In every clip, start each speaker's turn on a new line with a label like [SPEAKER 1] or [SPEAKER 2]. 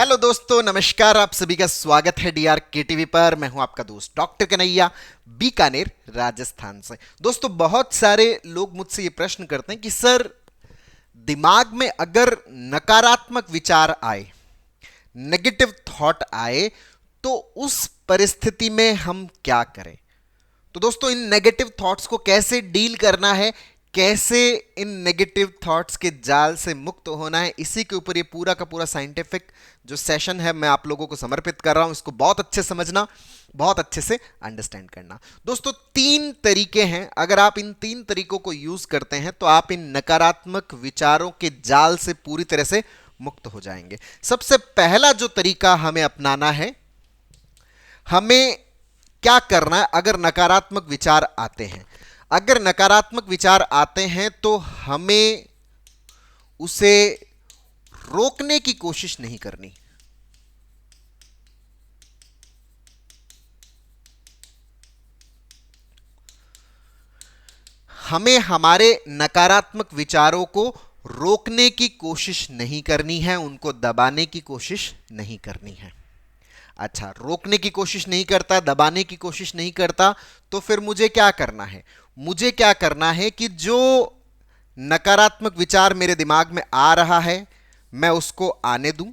[SPEAKER 1] Hello दोस्तों, नमस्कार। आप सभी का स्वागत है डीआर के टीवी पर। मैं हूं आपका दोस्त डॉक्टर कन्हैया, बीकानेर, राजस्थान से। दोस्तों, बहुत सारे लोग मुझसे ये प्रश्न करते हैं कि सर, दिमाग में अगर नकारात्मक विचार आए, नेगेटिव थॉट आए, तो उस परिस्थिति में हम क्या करें। तो दोस्तों, इन नेगेटिव थॉट्स को कैसे डील करना है, कैसे इन नेगेटिव थॉट्स के जाल से मुक्त होना है, इसी के ऊपर ये पूरा का पूरा साइंटिफिक जो सेशन है मैं आप लोगों को समर्पित कर रहा हूं। इसको बहुत अच्छे से समझना, बहुत अच्छे से अंडरस्टैंड करना। दोस्तों, 3 तरीके हैं। अगर आप इन 3 तरीकों को यूज करते हैं तो आप इन नकारात्मक विचारों के जाल से पूरी तरह से मुक्त हो जाएंगे। सबसे पहला जो तरीका हमें अपनाना है, हमें क्या करना है अगर नकारात्मक विचार आते हैं। अगर नकारात्मक विचार आते हैं तो हमें उसे रोकने की कोशिश नहीं करनी। हमें हमारे नकारात्मक विचारों को रोकने की कोशिश नहीं करनी है, उनको दबाने की कोशिश नहीं करनी है। अच्छा, रोकने की कोशिश नहीं करता, दबाने की कोशिश नहीं करता, तो फिर मुझे क्या करना है? मुझे क्या करना है कि जो नकारात्मक विचार मेरे दिमाग में आ रहा है, मैं उसको आने दूं।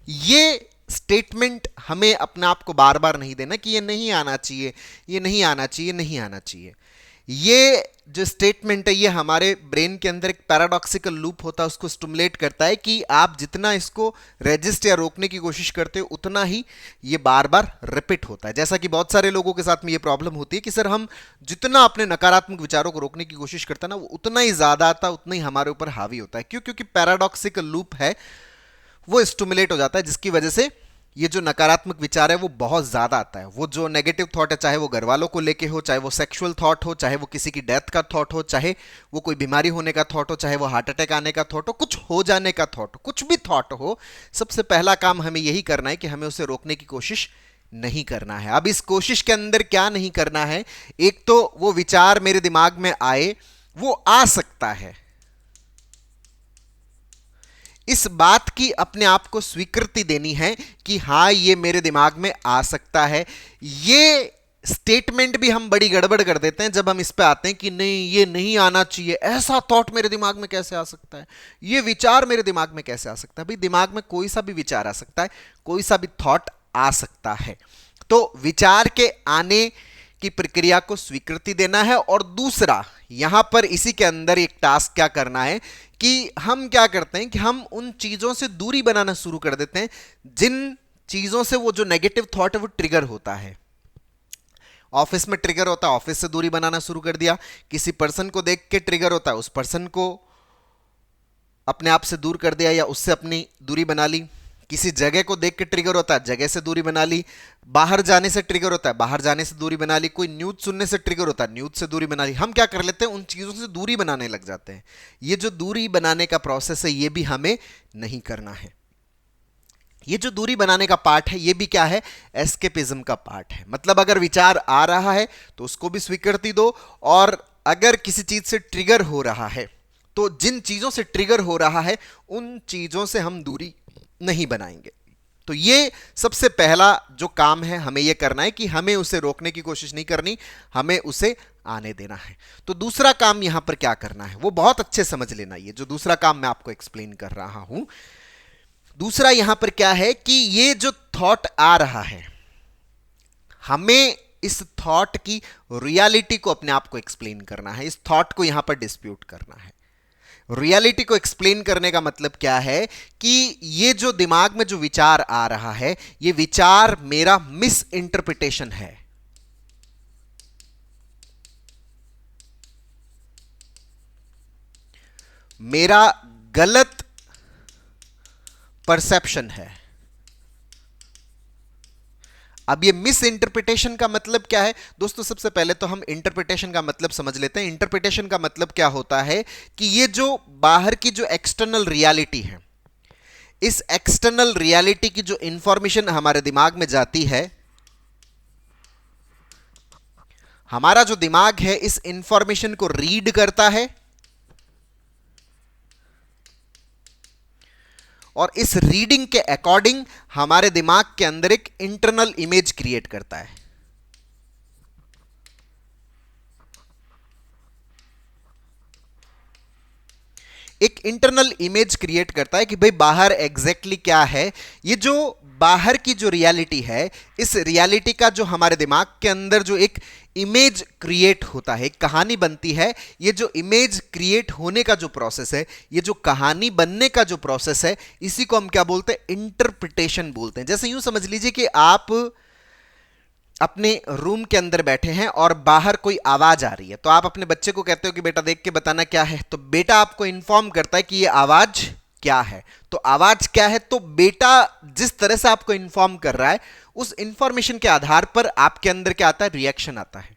[SPEAKER 1] ये स्टेटमेंट हमें अपने आप को बार बार नहीं देना कि ये नहीं आना चाहिए, ये नहीं आना चाहिए, नहीं आना चाहिए। ये जो स्टेटमेंट है, ये हमारे ब्रेन के अंदर एक पैराडॉक्सिकल लूप होता है, उसको स्टिमुलेट करता है कि आप जितना इसको रेजिस्ट या रोकने की कोशिश करते हो, उतना ही ये बार बार रिपीट होता है। जैसा कि बहुत सारे लोगों के साथ में ये प्रॉब्लम होती है कि सर, हम जितना अपने नकारात्मक विचारों को रोकने की कोशिश करते हैं ना, वो उतना ही ज्यादा आता है, उतना ही हमारे ऊपर हावी होता है। क्यों? क्योंकि पैराडॉक्सिकल लूप है, वो स्टिमुलेट हो जाता है, जिसकी वजह से ये जो नकारात्मक विचार है वो बहुत ज्यादा आता है। वो जो नेगेटिव थॉट है, चाहे वो घर वालों को लेके हो, चाहे वो सेक्सुअल थॉट हो, चाहे वो किसी की डेथ का थॉट हो, चाहे वो कोई बीमारी होने का थॉट हो, चाहे वो हार्ट अटैक आने का थॉट हो, कुछ हो जाने का थॉट हो, कुछ भी थॉट हो, सबसे पहला काम हमें यही करना है कि हमें उसे रोकने की कोशिश नहीं करना है। अब इस कोशिश के अंदर क्या नहीं करना है? एक तो वो विचार मेरे दिमाग में आए, वो आ सकता है, इस बात की अपने आप को स्वीकृति देनी है कि हां, ये मेरे दिमाग में आ सकता है। ये स्टेटमेंट भी हम बड़ी गड़बड़ कर देते हैं जब हम इस पे आते हैं कि नहीं, ये नहीं आना चाहिए, ऐसा थॉट मेरे दिमाग में कैसे आ सकता है, ये विचार मेरे दिमाग में कैसे आ सकता है। भाई, दिमाग में कोई सा भी विचार आ सकता है, कोई सा भी थॉट आ सकता है। तो विचार के आने की प्रक्रिया को स्वीकृति देना है। और दूसरा, यहां पर इसी के अंदर एक टास्क क्या करना है कि हम क्या करते हैं कि हम उन चीजों से दूरी बनाना शुरू कर देते हैं जिन चीजों से वो जो नेगेटिव थॉट है वो ट्रिगर होता है। ऑफिस में ट्रिगर होता है, ऑफिस से दूरी बनाना शुरू कर दिया। किसी पर्सन को देख के ट्रिगर होता है, उस पर्सन को अपने आप से दूर कर दिया या उससे अपनी दूरी बना ली। किसी जगह को देख के ट्रिगर होता है, जगह से दूरी बना ली। बाहर जाने से ट्रिगर होता है, बाहर जाने से दूरी बना ली। कोई न्यूज़ सुनने से ट्रिगर होता है, न्यूज़ से दूरी बना ली। हम क्या कर लेते हैं? उन चीज़ों से दूरी बनाने लग जाते हैं। ये जो दूरी बनाने का प्रोसेस है, ये भी हमें नहीं करना है। ये जो दूरी बनाने का पार्ट है, ये भी क्या है? एस्केपिज्म का पार्ट है। मतलब अगर विचार आ रहा है तो उसको भी स्वीकृति दो, और अगर किसी चीज से ट्रिगर हो रहा है तो जिन चीजों से ट्रिगर हो रहा है उन चीजों से हम दूरी नहीं बनाएंगे। तो ये सबसे पहला जो काम है, हमें ये करना है कि हमें उसे रोकने की कोशिश नहीं करनी, हमें उसे आने देना है। तो दूसरा काम यहां पर क्या करना है वो बहुत अच्छे समझ लेना। ये जो दूसरा काम मैं आपको एक्सप्लेन कर रहा हूं, दूसरा यहां पर क्या है कि ये जो थॉट आ रहा है, हमें इस थॉट की रियलिटी को अपने आप को एक्सप्लेन करना है, इस थॉट को यहां पर डिस्प्यूट करना है। रियलिटी को एक्सप्लेन करने का मतलब क्या है कि ये जो दिमाग में जो विचार आ रहा है, ये विचार मेरा मिस इंटरप्रिटेशन है, मेरा गलत परसेप्शन है। अब ये मिस इंटरप्रिटेशन का मतलब क्या है? दोस्तों, सबसे पहले तो हम इंटरप्रिटेशन का मतलब समझ लेते हैं। इंटरप्रिटेशन का मतलब क्या होता है कि ये जो बाहर की जो एक्सटर्नल रियलिटी है, इस एक्सटर्नल रियलिटी की जो इंफॉर्मेशन हमारे दिमाग में जाती है, हमारा जो दिमाग है इस इंफॉर्मेशन को रीड करता है और इस रीडिंग के अकॉर्डिंग हमारे दिमाग के अंदर एक इंटरनल इमेज क्रिएट करता है। एक इंटरनल इमेज क्रिएट करता है कि भाई बाहर एग्जैक्टली क्या है। ये जो बाहर की जो रियलिटी है, इस रियलिटी का जो हमारे दिमाग के अंदर जो एक इमेज क्रिएट होता है, एक कहानी बनती है, ये जो इमेज क्रिएट होने का जो प्रोसेस है, ये जो कहानी बनने का जो प्रोसेस है, इसी को हम क्या बोलते हैं? इंटरप्रिटेशन बोलते हैं। जैसे यूं समझ लीजिए कि आप अपने रूम के अंदर बैठे हैं और बाहर कोई आवाज आ रही है, तो आप अपने बच्चे को कहते हो कि बेटा देख के बताना क्या है, तो बेटा आपको इन्फॉर्म करता है कि ये आवाज क्या है। तो आवाज क्या है, तो बेटा जिस तरह से आपको इन्फॉर्म कर रहा है, उस इंफॉर्मेशन के आधार पर आपके अंदर क्या आता है? रिएक्शन आता है।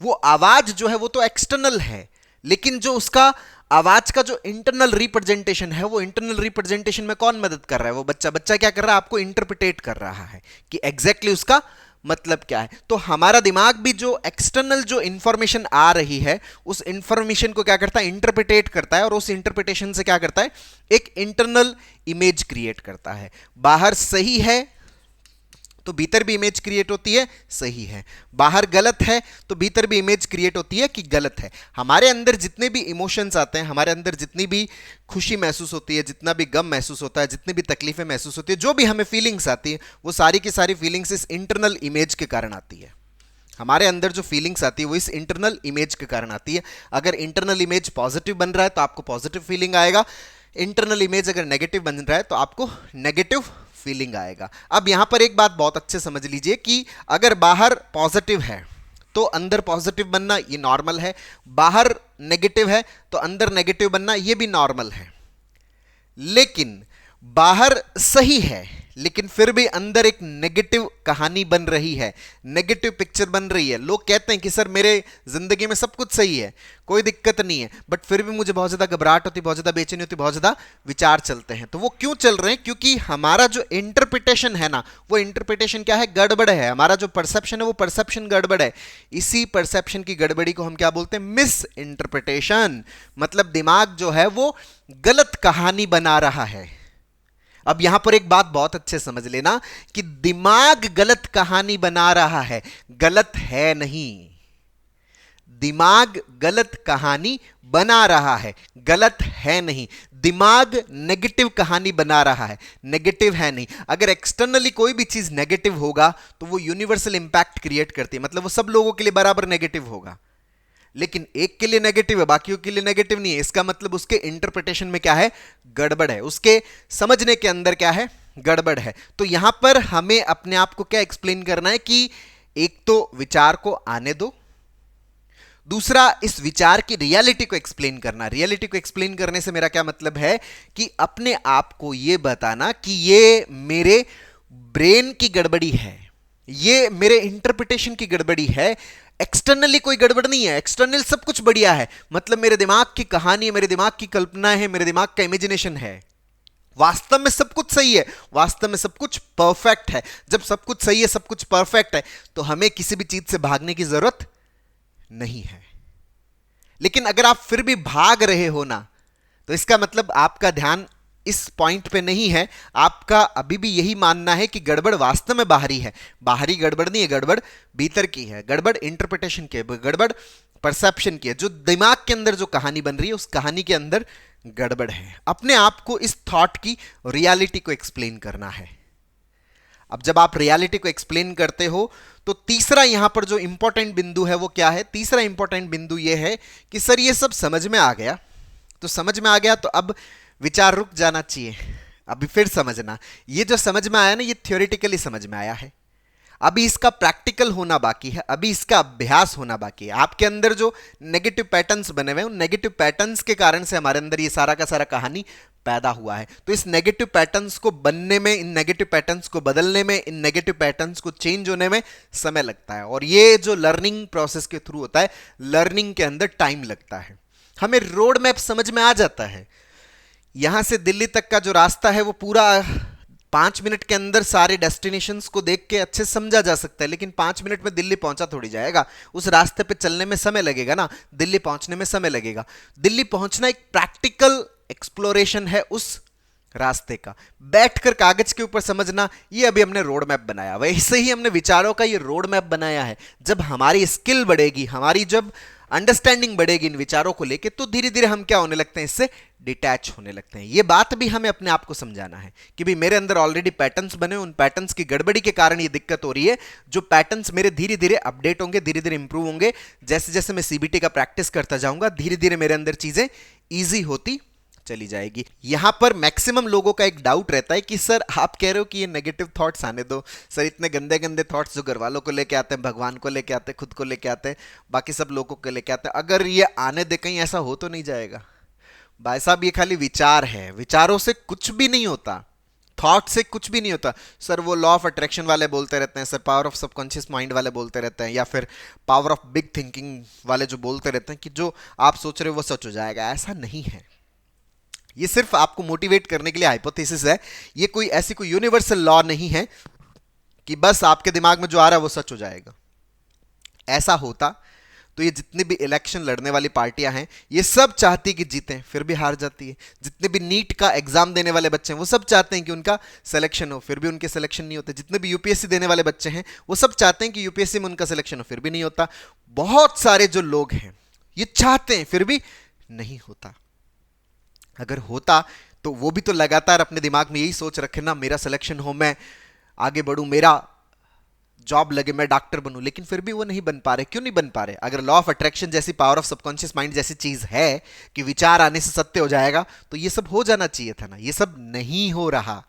[SPEAKER 1] वो आवाज जो है वो तो एक्सटर्नल है, लेकिन जो उसका आवाज का जो इंटरनल रिप्रेजेंटेशन है, वो इंटरनल रिप्रेजेंटेशन में कौन मदद कर रहा है? वो बच्चा। बच्चा क्या कर रहा है? आपको इंटरप्रिटेट कर रहा है कि एग्जैक्टली उसका मतलब क्या है। तो हमारा दिमाग भी जो एक्सटर्नल जो इंफॉर्मेशन आ रही है, उस इंफॉर्मेशन को क्या करता है? इंटरप्रिटेट करता है, और उस इंटरप्रिटेशन से क्या करता है? एक इंटरनल इमेज क्रिएट करता है। बाहर सही है तो भीतर भी इमेज क्रिएट होती है सही है, बाहर गलत है तो भीतर भी इमेज क्रिएट होती है कि गलत है। हमारे अंदर जितने भी इमोशंस आते हैं, हमारे अंदर जितनी भी खुशी महसूस होती है, जितना भी गम महसूस होता है, जितनी भी तकलीफें महसूस होती है, जो भी हमें फीलिंग्स आती है, वो सारी की सारी फीलिंग्स इस इंटरनल इमेज के कारण आती है। हमारे अंदर जो फीलिंग्स आती है वो इस इंटरनल इमेज के कारण आती है। अगर इंटरनल इमेज पॉजिटिव बन रहा है तो आपको पॉजिटिव फीलिंग आएगा, इंटरनल इमेज अगर नेगेटिव बन रहा है तो आपको नेगेटिव फीलिंग आएगा। अब यहां पर एक बात बहुत अच्छे समझ लीजिए कि अगर बाहर पॉजिटिव है तो अंदर पॉजिटिव बनना ये नॉर्मल है, बाहर नेगेटिव है तो अंदर नेगेटिव बनना ये भी नॉर्मल है। लेकिन बाहर सही है लेकिन फिर भी अंदर एक नेगेटिव कहानी बन रही है, नेगेटिव पिक्चर बन रही है। लोग कहते हैं कि सर मेरे जिंदगी में सब कुछ सही है, कोई दिक्कत नहीं है, बट फिर भी मुझे बहुत ज्यादा घबराहट होती, बहुत ज्यादा बेचैनी होती, बहुत ज्यादा विचार चलते हैं। तो वो क्यों चल रहे हैं? क्योंकि हमारा जो इंटरप्रिटेशन है ना, वो इंटरप्रिटेशन क्या है? गड़बड़ है। हमारा जो परसेप्शन है वो परसेप्शन गड़बड़ है। इसी परसेप्शन की गड़बड़ी को हम क्या बोलते हैं? Miss interpretation. मतलब दिमाग जो है वो गलत कहानी बना रहा है। अब यहां पर एक बात बहुत अच्छे समझ लेना कि दिमाग गलत कहानी बना रहा है, गलत है नहीं। दिमाग गलत कहानी बना रहा है, गलत है नहीं। दिमाग नेगेटिव कहानी बना रहा है, नेगेटिव है नहीं। अगर एक्सटर्नली कोई भी चीज नेगेटिव होगा तो वो यूनिवर्सल इंपैक्ट क्रिएट करती है, मतलब वो सब लोगों के लिए बराबर नेगेटिव होगा। लेकिन एक के लिए नेगेटिव है, बाकियों के लिए नेगेटिव नहीं है, इसका मतलब उसके इंटरप्रिटेशन में क्या है? गड़बड़ है। उसके समझने के अंदर क्या है? गड़बड़ है। तो यहां पर हमें अपने आप को क्या एक्सप्लेन करना है कि एक तो विचार को आने दो, दूसरा इस विचार की रियलिटी को एक्सप्लेन करना। रियलिटी को एक्सप्लेन करने से मेरा क्या मतलब है कि अपने आप को यह बताना कि ये मेरे ब्रेन की गड़बड़ी है, ये मेरे इंटरप्रिटेशन की गड़बड़ी है। एक्सटर्नली कोई गड़बड़ नहीं है, एक्सटर्नल सब कुछ बढ़िया है। मतलब मेरे दिमाग की कहानी है, मेरे दिमाग की कल्पना है, मेरे दिमाग का इमेजिनेशन है। वास्तव में सब कुछ सही है, वास्तव में सब कुछ परफेक्ट है। जब सब कुछ सही है, सब कुछ परफेक्ट है, तो हमें किसी भी चीज से भागने की जरूरत नहीं है। लेकिन अगर आप फिर भी भाग रहे हो ना, तो इसका मतलब आपका ध्यान इस पॉइंट पे नहीं है। आपका अभी भी यही मानना है कि गड़बड़ वास्तव में बाहरी है। बाहरी गड़बड़ नहीं है, गड़बड़ भीतर की है। गड़बड़ इंटरप्रिटेशन की है, गड़बड़ परसेप्शन की है। जो दिमाग के अंदर जो कहानी बन रही है, उस कहानी के अंदर गड़बड़ है। अपने आप को इस थॉट की रियलिटी को एक्सप्लेन करना है। अब जब आप रियलिटी को एक्सप्लेन करते हो तो तीसरा यहां पर जो इंपॉर्टेंट बिंदु है वो क्या है? तीसरा इंपॉर्टेंट बिंदु ये है कि सर ये सब समझ में आ गया, तो समझ में आ गया तो अब विचार रुक जाना चाहिए, अभी फिर समझना। ये जो समझ में आया ना, ये थ्योरेटिकली समझ में आया है, अभी इसका प्रैक्टिकल होना बाकी है, अभी इसका अभ्यास होना बाकी है। आपके अंदर जो नेगेटिव पैटर्न्स बने हुए हैं, उन नेगेटिव पैटर्न्स के कारण से हमारे अंदर ये सारा का सारा कहानी पैदा हुआ है। तो इस नेगेटिव पैटर्न्स को बनने में, इन नेगेटिव पैटर्न्स को बदलने में, इन नेगेटिव पैटर्न्स को चेंज होने में समय लगता है। और ये जो लर्निंग प्रोसेस के थ्रू होता है, लर्निंग के अंदर टाइम लगता है। हमें रोड मैप समझ में आ जाता है, यहां से दिल्ली तक का जो रास्ता है वो पूरा 5 मिनट के अंदर सारे डेस्टिनेशंस को देख के अच्छे समझा जा सकता है। लेकिन 5 मिनट में दिल्ली पहुंचा थोड़ी जाएगा, उस रास्ते पे चलने में समय लगेगा ना, दिल्ली पहुंचने में समय लगेगा। दिल्ली पहुंचना एक प्रैक्टिकल एक्सप्लोरेशन है उस रास्ते का, बैठकर कागज के ऊपर समझना, ये अभी हमने रोड मैप बनाया। वैसे ही हमने विचारों का ये रोड मैप बनाया है। जब हमारी स्किल बढ़ेगी, हमारी जब अंडरस्टैंडिंग बढ़ेगी इन विचारों को लेके, तो धीरे धीरे हम क्या होने लगते हैं, इससे डिटैच होने लगते हैं। ये बात भी हमें अपने आप को समझाना है कि भाई मेरे अंदर ऑलरेडी पैटर्न्स बने, उन पैटर्न्स की गड़बड़ी के कारण ये दिक्कत हो रही है। जो पैटर्न्स मेरे धीरे धीरे अपडेट होंगे, धीरे धीरे इंप्रूव होंगे, जैसे जैसे मैं सीबीटी का प्रैक्टिस करता जाऊंगा, धीरे धीरे मेरे अंदर चीजें ईजी होती चली जाएगी। यहां पर मैक्सिमम लोगों का एक डाउट रहता है कि सर आप कह रहे हो कि ये नेगेटिव थॉट्स आने दो, सर इतने गंदे गंदे थॉट्स जो घर वालों को लेके आते हैं, भगवान को लेके आते हैं, खुद को लेके आते हैं, बाकी सब लोगों को लेके आते हैं, अगर ये आने दे, कहीं ऐसा हो तो नहीं जाएगा? भाई साहब ये खाली विचार है, विचारों से कुछ भी नहीं होता, थॉट से कुछ भी नहीं होता। सर वो लॉ ऑफ अट्रैक्शन वाले बोलते रहते हैं, sir power of subconscious mind वाले बोलते रहते हैं, या फिर पावर ऑफ बिग थिंकिंग वाले जो बोलते रहते हैं कि जो आप सोच रहे हो वो सच हो जाएगा। ऐसा नहीं है, ये सिर्फ आपको मोटिवेट करने के लिए हाइपोथेसिस है। ये कोई ऐसी कोई यूनिवर्सल लॉ नहीं है कि बस आपके दिमाग में जो आ रहा है वो सच हो जाएगा। ऐसा होता तो ये जितनी भी इलेक्शन लड़ने वाली पार्टियां हैं, ये सब चाहती कि जीतें, फिर भी हार जाती है। जितने भी नीट का एग्जाम देने वाले बच्चे हैं, वो सब चाहते हैं कि उनका सिलेक्शन हो, फिर भी उनके सिलेक्शन नहीं होते। जितने भी यूपीएससी देने वाले बच्चे हैं, वो सब चाहते हैं कि यूपीएससी में उनका सिलेक्शन हो, फिर भी नहीं होता। बहुत सारे जो लोग हैं ये चाहते हैं, फिर भी नहीं होता। अगर होता तो वो भी तो लगातार अपने दिमाग में यही सोच रखे ना, मेरा सिलेक्शन हो, मैं आगे बढ़ूं, मेरा जॉब लगे, मैं डॉक्टर बनूं, लेकिन फिर भी वो नहीं बन पा रहे। क्यों नहीं बन पा रहे? अगर लॉ ऑफ अट्रैक्शन जैसी, पावर ऑफ सबकॉन्शियस माइंड जैसी चीज है कि विचार आने से सत्य हो जाएगा, तो ये सब हो जाना चाहिए था ना। ये सब नहीं हो रहा।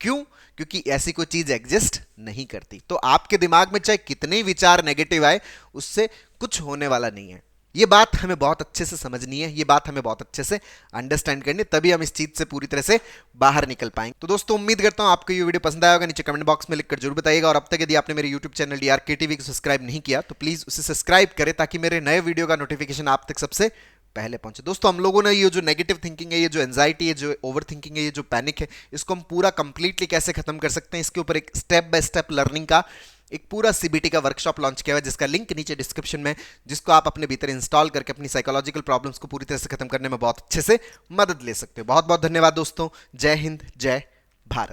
[SPEAKER 1] क्यों? क्योंकि ऐसी कोई चीज एग्जिस्ट नहीं करती। तो आपके दिमाग में चाहे कितने विचार नेगेटिव आए, उससे कुछ होने वाला नहीं है। ये बात हमें बहुत अच्छे से समझनी है, ये बात हमें बहुत अच्छे से अंडरस्टैंड करनी है, तभी हम इस चीज से पूरी तरह से बाहर निकल पाएंगे। तो दोस्तों उम्मीद करता हूं आपको ये वीडियो पसंद आया होगा। नीचे कमेंट बॉक्स में लिखकर जरूर बताइएगा। और अब तक यदि आपने मेरे यूट्यूब चैनल डीआरके टीवी को सब्सक्राइब नहीं किया तो प्लीज उसे सब्सक्राइब करें, ताकि मेरे नए वीडियो का नोटिफिकेशन आप तक सबसे पहले पहुंचे। दोस्तों हम लोगों ने ये जो नेगेटिव थिंकिंग है, ये जो एंजाइटी है, जो ओवर थिंकिंग है, ये जो पैनिक है, इसको हम पूरा कंप्लीटली कैसे खत्म कर सकते हैं, इसके ऊपर एक स्टेप बाय स्टेप लर्निंग का एक पूरा सीबीटी का वर्कशॉप लॉन्च किया हुआ है, जिसका लिंक नीचे डिस्क्रिप्शन में, जिसको आप अपने भीतर इंस्टॉल करके अपनी साइकोलॉजिकल प्रॉब्लम्स को पूरी तरह से खत्म करने में बहुत अच्छे से मदद ले सकते हो। बहुत बहुत धन्यवाद दोस्तों। जय हिंद, जय भारत।